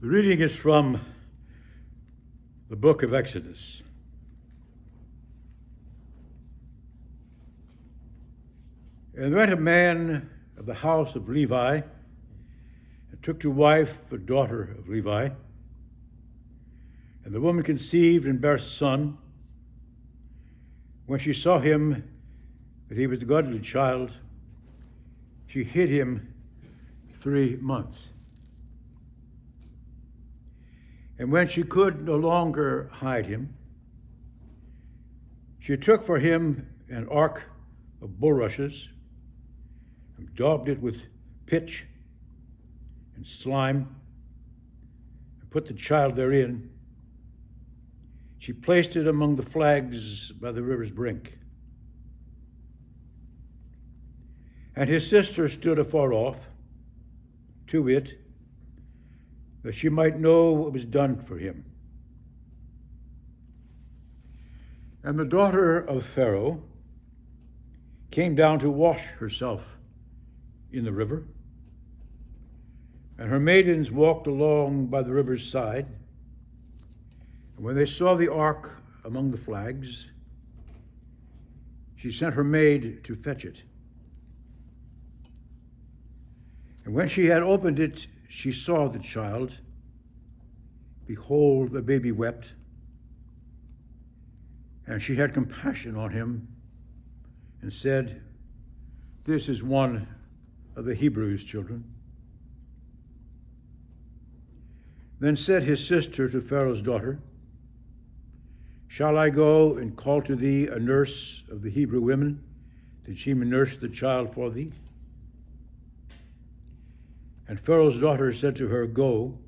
The reading is from the book of Exodus. And there went a man of the house of Levi, and took to wife a daughter of Levi. And the woman conceived and bare a son. When she saw him, that he was a godly child, she hid him 3 months. And when she could no longer hide him, she took for him an ark of bulrushes, and daubed it with pitch and slime, and put the child therein. She placed it among the flags by the river's brink. And his sister stood afar off to it, that she might know what was done for him. And the daughter of Pharaoh came down to wash herself in the river, and her maidens walked along by the river's side. And when they saw the ark among the flags, she sent her maid to fetch it. And when she had opened it, she saw the child. Behold, the baby wept. And she had compassion on him and said, "This is one of the Hebrews' children." Then said his sister to Pharaoh's daughter, "Shall I go and call to thee a nurse of the Hebrew women, that she may nurse the child for thee?" And Pharaoh's daughter said to her, "Go."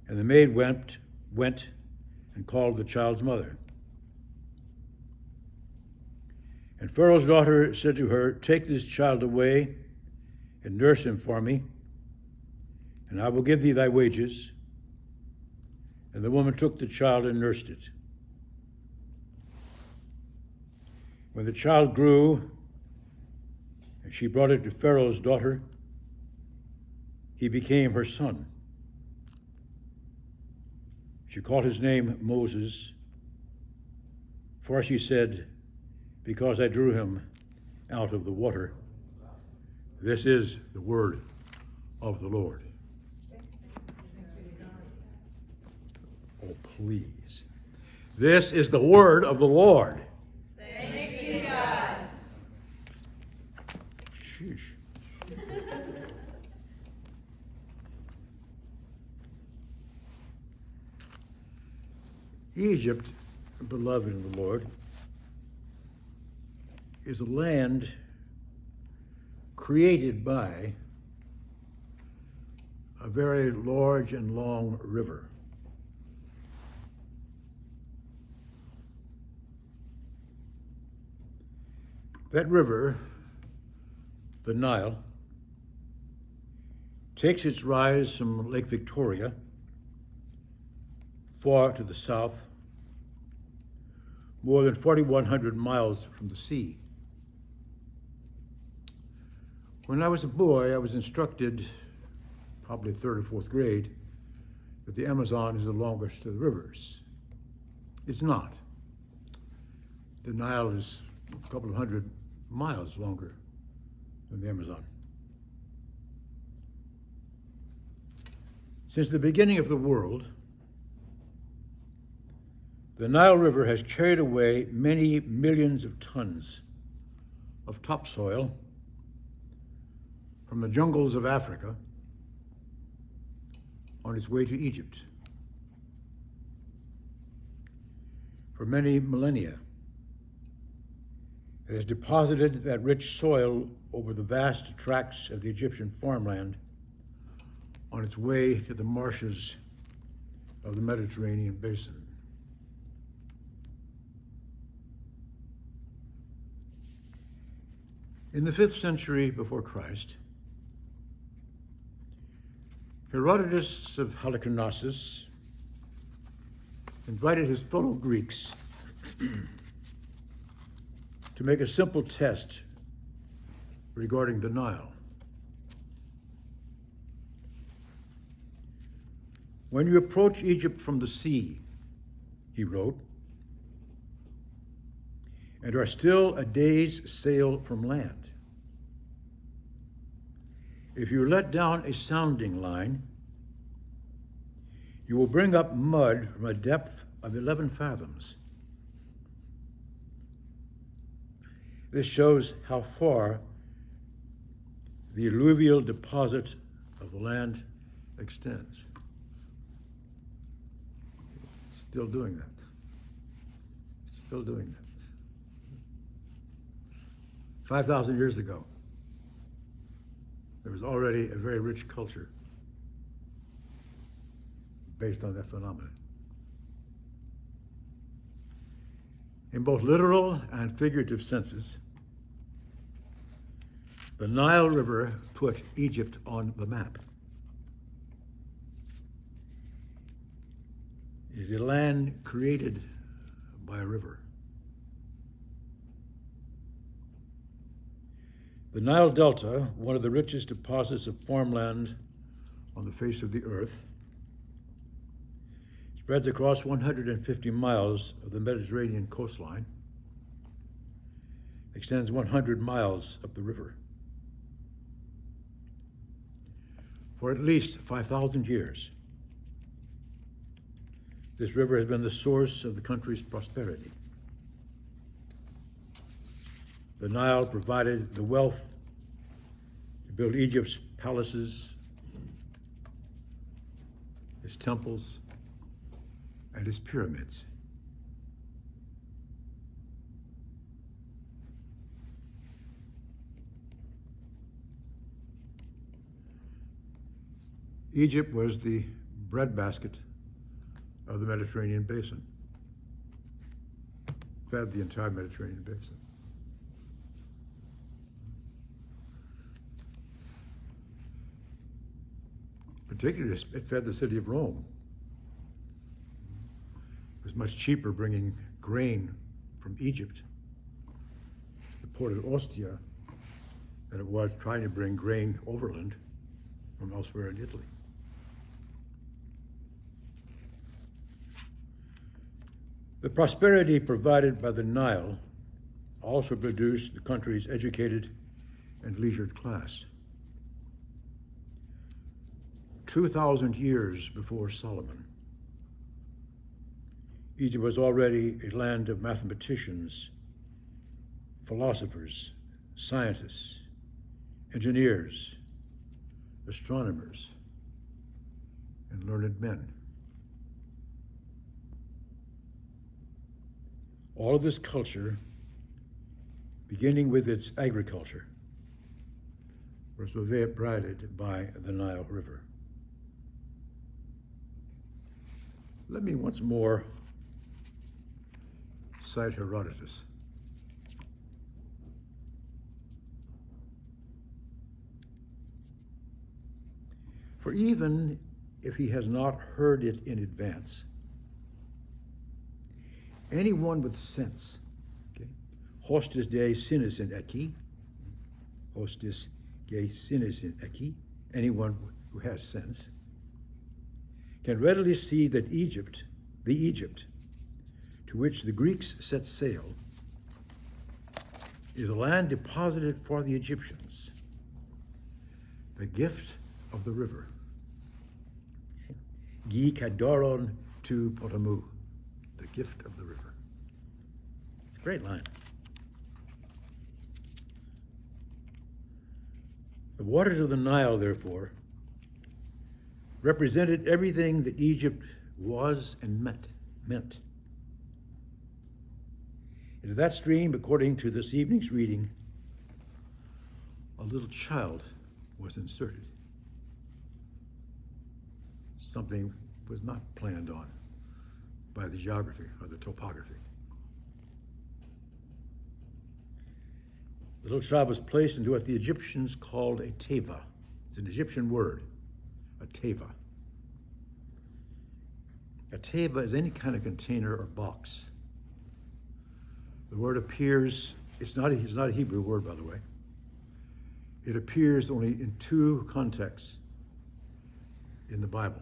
And the maid went and called the child's mother. And Pharaoh's daughter said to her, "Take this child away and nurse him for me, and I will give thee thy wages." And the woman took the child and nursed it. When the child grew, and she brought it to Pharaoh's daughter, he became her son. She called his name Moses, for she said, "Because I drew him out of the water." This is the word of the Lord. Oh, please. This is the word of the Lord. Thanks be to God. Sheesh. Egypt, beloved in the Lord, is a land created by a very large and long river. That river, the Nile, takes its rise from Lake Victoria, far to the south, more than 4,100 miles from the sea. When I was a boy, I was instructed, probably 3rd or 4th grade, that the Amazon is the longest of the rivers. It's not. The Nile is a couple of 100 miles longer than the Amazon. Since the beginning of the world, the Nile River has carried away many millions of tons of topsoil from the jungles of Africa on its way to Egypt. For many millennia, it has deposited that rich soil over the vast tracts of the Egyptian farmland on its way to the marshes of the Mediterranean basin. In the 5th century before Christ, Herodotus of Halicarnassus invited his fellow Greeks to make a simple test regarding the Nile. When you approach Egypt from the sea, he wrote, and are still a day's sail from land. If you let down a sounding line, you will bring up mud from a depth of 11 fathoms. This shows how far the alluvial deposit of the land extends. It's still doing that. It's still doing that. 5,000 years ago, there was already a very rich culture based on that phenomenon. In both literal and figurative senses, the Nile River put Egypt on the map. It is a land created by a river. The Nile Delta, one of the richest deposits of farmland on the face of the earth, spreads across 150 miles of the Mediterranean coastline, extends 100 miles up the river. For at least 5,000 years, this river has been the source of the country's prosperity. The Nile provided the wealth to build Egypt's palaces, its temples, and its pyramids. Egypt was the breadbasket of the Mediterranean basin, fed the entire Mediterranean basin. Particularly, it fed the city of Rome. It was much cheaper bringing grain from Egypt to the port of Ostia than it was trying to bring grain overland from elsewhere in Italy. The prosperity provided by the Nile also produced the country's educated and leisured class. 2,000 years before Solomon, Egypt was already a land of mathematicians, philosophers, scientists, engineers, astronomers, and learned men. All of this culture, beginning with its agriculture, was provided by the Nile River. Let me once more cite Herodotus. For even if he has not heard it in advance, anyone with sense, hostis de cynisin eki, hostis de cynisin eki, anyone who has sense, can readily see that Egypt, the Egypt to which the Greeks set sail, is a land deposited for the Egyptians, the gift of the river. Gi kadoron tu potamu, the gift of the river. It's a great line. The waters of the Nile, therefore, represented everything that Egypt was and meant. Into that stream, according to this evening's reading, a little child was inserted. Something was not planned on by the geography or the topography. The little child was placed into what the Egyptians called a teva. It's an Egyptian word, a teva. A teva is any kind of container or box. The word appears, it's not a Hebrew word, by the way. It appears only in two contexts in the Bible.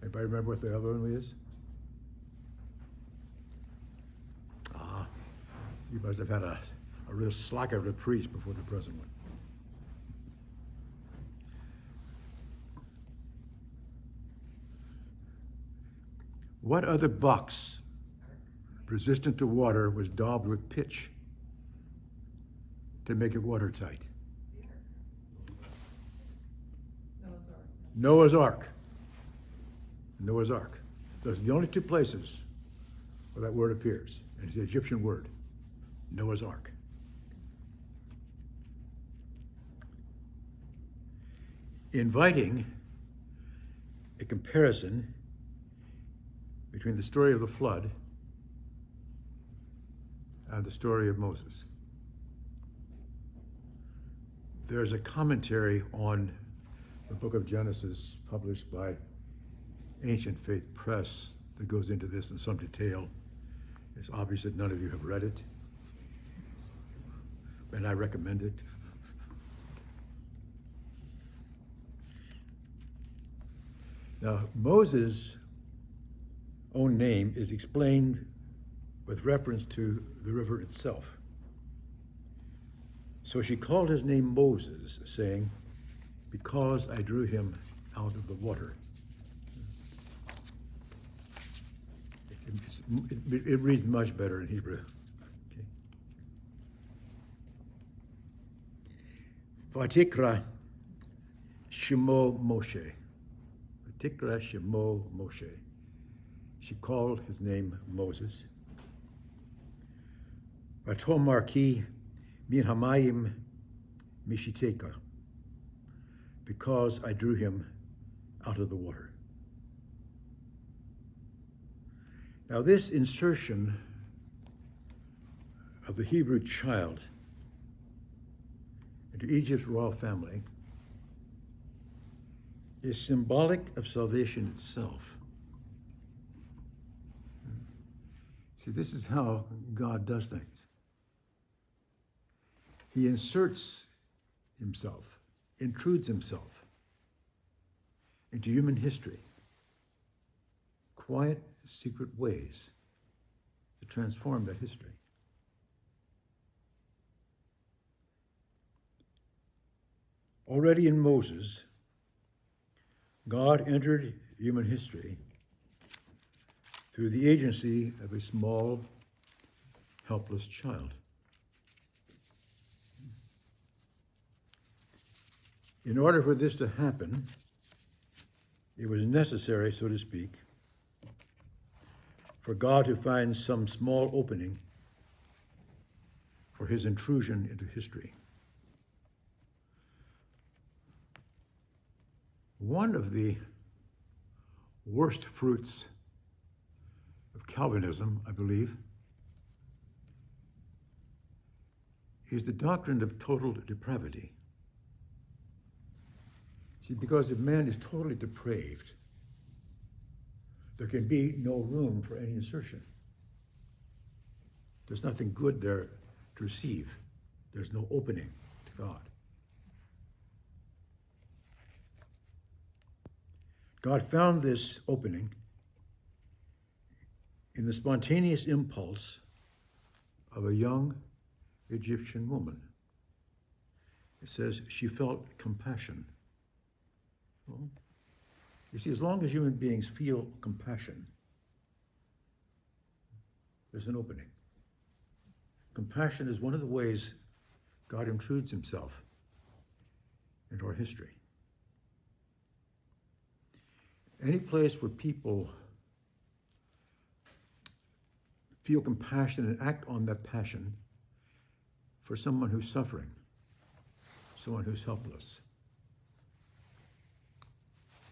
Anybody remember what the other one is? You must have had a real slacker to preach before the present one. What other box resistant to water was daubed with pitch to make it watertight? Noah's Ark. Noah's Ark. Those are the only two places where that word appears. And it's the Egyptian word, Noah's Ark. Inviting a comparison between the story of the flood and the story of Moses. There's a commentary on the book of Genesis published by Ancient Faith Press that goes into this in some detail. It's obvious that none of you have read it, and I recommend it. Now, Moses' own name is explained with reference to the river itself. So she called his name Moses, saying, "Because I drew him out of the water." It reads much better in Hebrew. Okay. Vatikra Shemo Moshe. Vatikra Shemo Moshe. She called his name Moses. Vatomar ki min hamayim mishiteka. Because I drew him out of the water. Now, this insertion of the Hebrew child into Egypt's royal family is symbolic of salvation itself. See, this is how God does things. He inserts himself, intrudes himself into human history. Quiet, secret ways to transform that history. Already in Moses, God entered human history through the agency of a small, helpless child. In order for this to happen, it was necessary, so to speak, for God to find some small opening for his intrusion into history. One of the worst fruits of Calvinism, I believe, is the doctrine of total depravity. See, because if man is totally depraved, there can be no room for any insertion. There's nothing good there to receive. There's no opening to God. God found this opening in the spontaneous impulse of a young Egyptian woman. It says she felt compassion. Well, you see, as long as human beings feel compassion, there's an opening. Compassion is one of the ways God intrudes himself into our history. Any place where people feel compassion and act on that passion for someone who's suffering, someone who's helpless.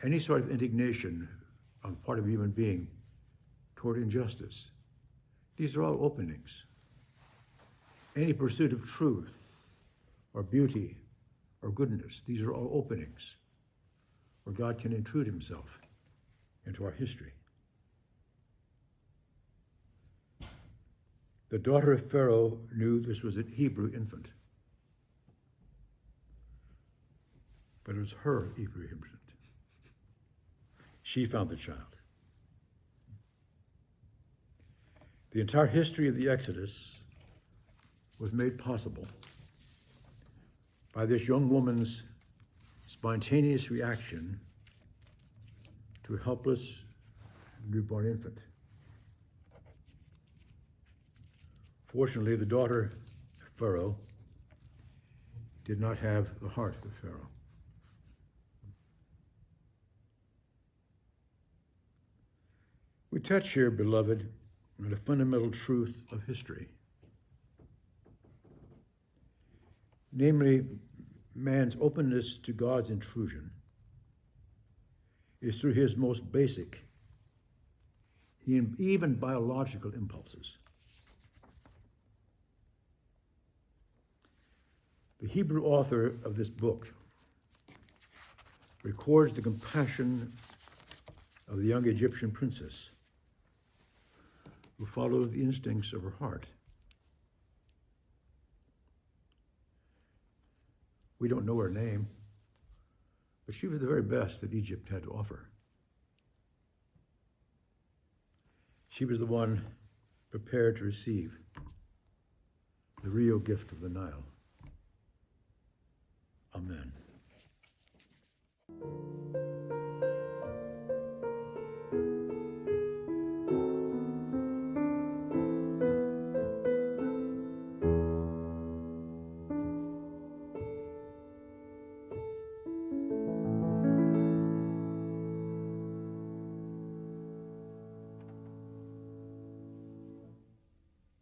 Any sort of indignation on the part of a human being toward injustice. These are all openings. Any pursuit of truth or beauty or goodness, these are all openings where God can intrude himself into our history. The daughter of Pharaoh knew this was a Hebrew infant, but it was her Hebrew infant. she found the child. The entire history of the Exodus was made possible by this young woman's spontaneous reaction to a helpless newborn infant. Fortunately, the daughter of Pharaoh did not have the heart of Pharaoh. We touch here, beloved, on a fundamental truth of history. Namely, man's openness to God's intrusion is through his most basic, even biological impulses. The Hebrew author of this book records the compassion of the young Egyptian princess who followed the instincts of her heart. We don't know her name, but she was the very best that Egypt had to offer. She was the one prepared to receive the real gift of the Nile. Amen.